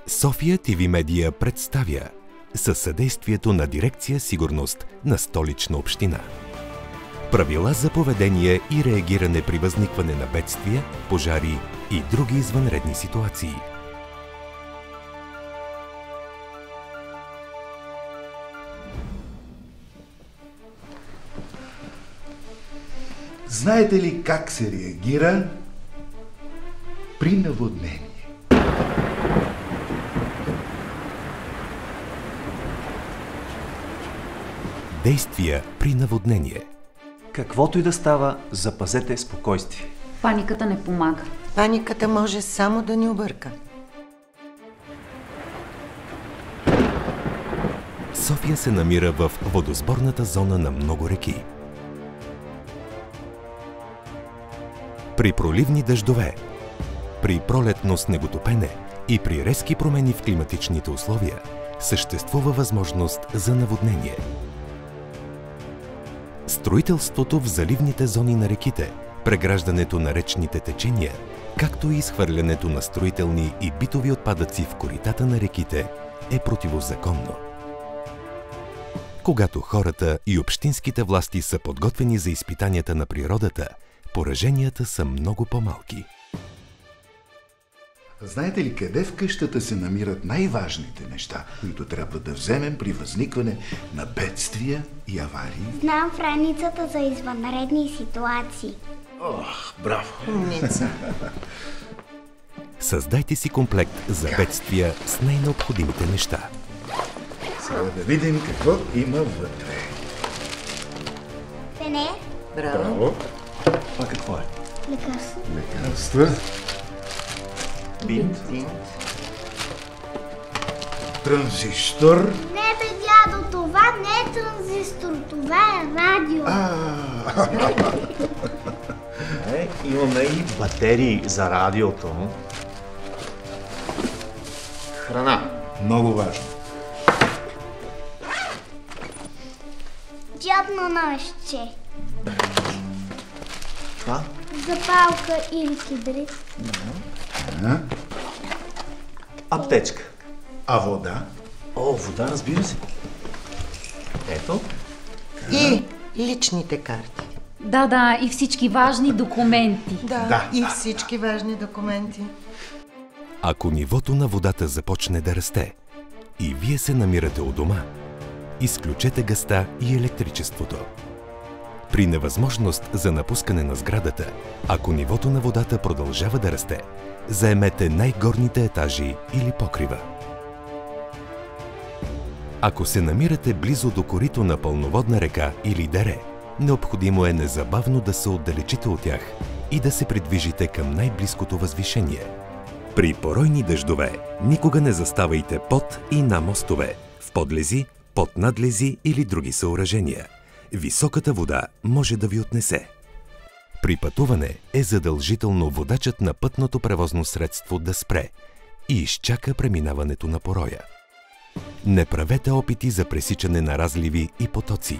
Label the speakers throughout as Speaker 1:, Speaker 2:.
Speaker 1: София ТВ Медия представя със съдействието на Дирекция Сигурност на Столична община. Правила за поведение и реагиране при възникване на бедствия, пожари и други извънредни ситуации.
Speaker 2: Знаете ли как се реагира при наводнение?
Speaker 1: Действия при наводнение.
Speaker 3: Каквото и да става, запазете спокойствие.
Speaker 4: Паниката не помага.
Speaker 5: Паниката може само да ни обърка.
Speaker 1: София се намира в водосборната зона на много реки. При проливни дъждове, при пролетно снеготопене и при резки промени в климатичните условия съществува възможност за наводнение. Строителството в заливните зони на реките, преграждането на речните течения, както и изхвърлянето на строителни и битови отпадъци в коритата на реките е противозаконно. Когато хората и общинските власти са подготвени за изпитанията на природата, пораженията са много по-малки.
Speaker 2: Знаете ли къде в къщата се намират най-важните неща, които трябва да вземем при възникване на бедствия и аварии?
Speaker 6: Знам в раницата за извънредни ситуации.
Speaker 2: Ох, браво!
Speaker 5: Умница!
Speaker 1: Създайте си комплект за бедствия с най-необходимите неща.
Speaker 2: Сега да видим какво има вътре.
Speaker 6: Пене,
Speaker 5: Браво!
Speaker 3: Това какво е?
Speaker 6: лекарство,
Speaker 2: Лекарства,
Speaker 3: Бинт.
Speaker 2: транзистор.
Speaker 6: Не бе, дядо, това не е транзистор, това е радио.
Speaker 3: Имаме и батерии за радиото. Храна.
Speaker 2: Много важно.
Speaker 6: Джобно нощче,
Speaker 3: Това?
Speaker 6: запалка или кибрид,
Speaker 3: Аптечка.
Speaker 2: А вода?
Speaker 3: О, вода, разбира се. Ето.
Speaker 5: И личните карти.
Speaker 4: Да, и всички важни документи.
Speaker 5: Да, и всички важни документи.
Speaker 1: Ако нивото на водата започне да расте и вие се намирате у дома, изключете газта и електричеството. При невъзможност за напускане на сградата, ако нивото на водата продължава да расте, заемете най-горните етажи или покрива. Ако се намирате близо до корито на пълноводна река или дере, необходимо е незабавно да се отдалечите от тях и да се придвижите към най-близкото възвишение. При поройни дъждове никога не заставайте под и на мостове, в подлези, под надлези или други съоръжения. Високата вода може да ви отнесе. При пътуване е задължително водачът на пътното превозно средство да спре и изчака преминаването на пороя. Не правете опити за пресичане на разливи и потоци.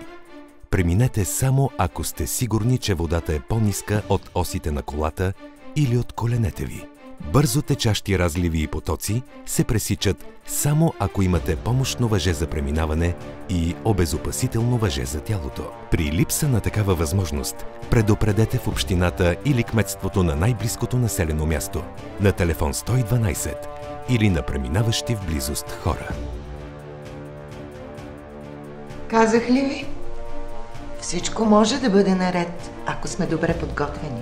Speaker 1: Преминете само ако сте сигурни, че водата е по-ниска от осите на колата или от коленете ви. Бързо течащи разливи и потоци се пресичат само ако имате помощно въже за преминаване и обезопасително въже за тялото. При липса на такава възможност, предупредете в общината или кметството на най-близкото населено място, на телефон 112 или на преминаващи в близост хора.
Speaker 5: Казах ли ви? Всичко може да бъде наред, ако сме добре подготвени.